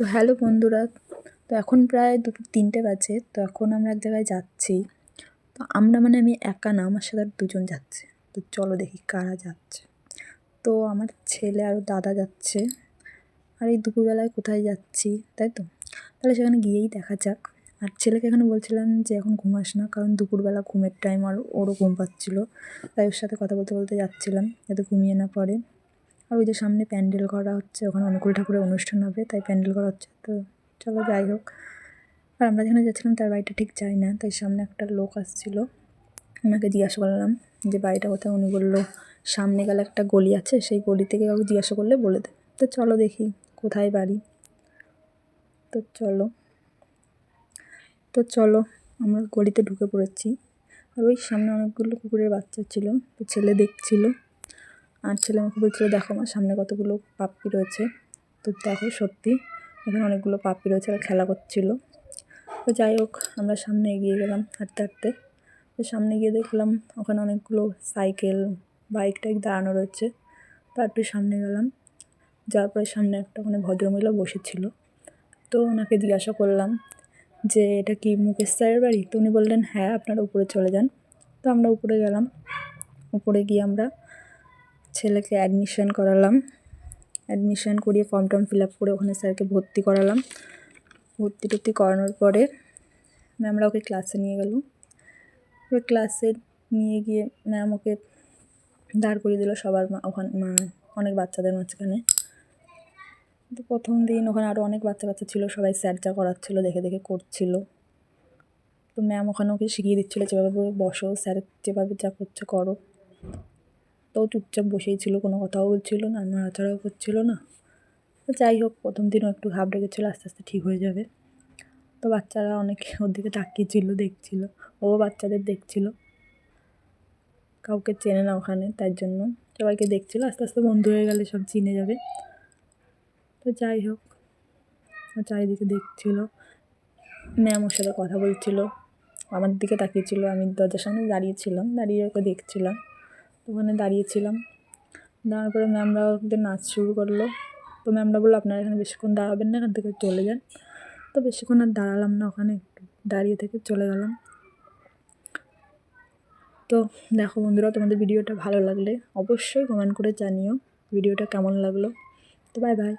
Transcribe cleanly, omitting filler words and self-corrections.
তো হ্যালো বন্ধুরা, তো এখন প্রায় দুপুর ৩টে বাজে। তো এখন আমরা এক জায়গায় যাচ্ছি। তো আমরা মানে আমি একা না, আমার সাথে আর দুজন যাচ্ছে। তো চলো দেখি কারা যাচ্ছে। তো আমার ছেলে আর দাদা যাচ্ছে। আর এই দুপুরবেলায় কোথায় যাচ্ছি, তাই তো? তাহলে সেখানে গিয়েই দেখা যাক। আর ছেলেকে এখানে বলছিলাম যে এখন ঘুমাস না, কারণ দুপুরবেলা ঘুমের টাইম, আর ওরও ঘুম পাচ্ছিলো। তাই ওর সাথে কথা বলতে বলতে যাচ্ছিলাম, যাতে ঘুমিয়ে না পড়ে। আর ওই যে সামনে প্যান্ডেল করা হচ্ছে, ওখানে অনুকূল ঠাকুরের অনুষ্ঠান হবে, তাই প্যান্ডেল করা হচ্ছে। তো চলো যাই হোক। আর আমরা যেখানে যাচ্ছিলাম তার বাড়িটা ঠিক যাই না, তাই সামনে একটা লোক আসছিল, ওনাকে জিজ্ঞাসা করলাম যে বাড়িটা কোথায়। উনি বললো সামনে গেলে একটা গলি আছে, সেই গলি থেকে কাউকে জিজ্ঞাসা করলে বলে দেয়। তো চলো দেখি কোথায় বাড়ি। তো চলো আমরা গলিতে ঢুকে পড়েছি। আর ওই সামনে অনেকগুলো কুকুরের বাচ্চা ছিল, তো ছেলে দেখছিল। আর ছেলে আমাকে বলছিল দেখো আমার সামনে কতগুলো পাপ্পি রয়েছে। তো দেখো সত্যি এখানে অনেকগুলো পাপ্পি রয়েছে, আর খেলা করছিল। তো যাই হোক, আমরা সামনে এগিয়ে গেলাম হাঁটতে হাঁটতে। তো সামনে গিয়ে দেখলাম ওখানে অনেকগুলো সাইকেল, বাইক টাইক দাঁড়ানো রয়েছে। তো একটু সামনে গেলাম, যাওয়ার পরে সামনে একটা ওখানে ভদ্রমহিলা বসেছিল। তো ওনাকে জিজ্ঞাসা করলাম যে এটা কি মুকেশ স্যারের বাড়ি? তো উনি বললেন হ্যাঁ, আপনারা উপরে চলে যান। তো আমরা উপরে গেলাম। উপরে গিয়ে আমরা ছেলেকে অ্যাডমিশন করালাম। অ্যাডমিশন করিয়ে ফর্ম টর্ম ফিল আপ করে ওখানে স্যারকে ভর্তি করালাম। ভর্তি করানোর পরে ম্যামরা ওকে ক্লাসে নিয়ে গেল। ওই ক্লাসে নিয়ে গিয়ে ম্যাম ওকে দাঁড় করিয়ে দিল সবার ওখানে, অনেক বাচ্চাদের মাঝখানে। তো প্রথম দিন ওখানে আরও অনেক বাচ্চা কাচ্চা ছিল, সবাই স্যার যা করাচ্ছিলো দেখে দেখে করছিল। তো ম্যাম ওখানে ওকে শিখিয়ে দিচ্ছিলো যেভাবে বসো, স্যার যেভাবে যা করছে করো। তো চুপচাপ বসেই ছিল, কোনো কথাও বলছিল না, নড়াচড়াও করছিল না। তো যাই হোক, প্রথম দিনও একটু ঘাবড়ে গেছিলো, আস্তে আস্তে ঠিক হয়ে যাবে। তো বাচ্চারা অনেকে ওর দিকে তাকিয়েছিল, দেখছিল। ও বাচ্চাদের দেখছিল, কাউকে চেনে না ওখানে, তাই জন্য সবাইকে দেখছিল। আস্তে আস্তে বন্ধু হয়ে গেলে সব চিনে যাবে। তো যাই হোক, চারিদিকে দেখছিল, ম্যাম ওর সাথে কথা বলছিল, আমার দিকে তাকিয়েছিল। আমি দরজার সামনে দাঁড়িয়েছিলাম, দাঁড়িয়ে ওকে দেখছিলাম। ওখানে দাঁড়িয়েছিলাম, দাঁড়ানোর পরে ম্যামরা ওদের নাচ শুরু করলো। তো ম্যামরা বললো আপনারা এখানে বেশিক্ষণ দাঁড়াবেন না, এখান থেকে চলে যান। তো বেশিক্ষণ আর দাঁড়ালাম না ওখানে, একটু দাঁড়িয়ে থেকে চলে গেলাম। তো দেখো বন্ধুরা, তোমাদের ভিডিওটা ভালো লাগলে অবশ্যই কমেন্ট করে জানিও ভিডিওটা কেমন লাগলো। তো বাই বাই।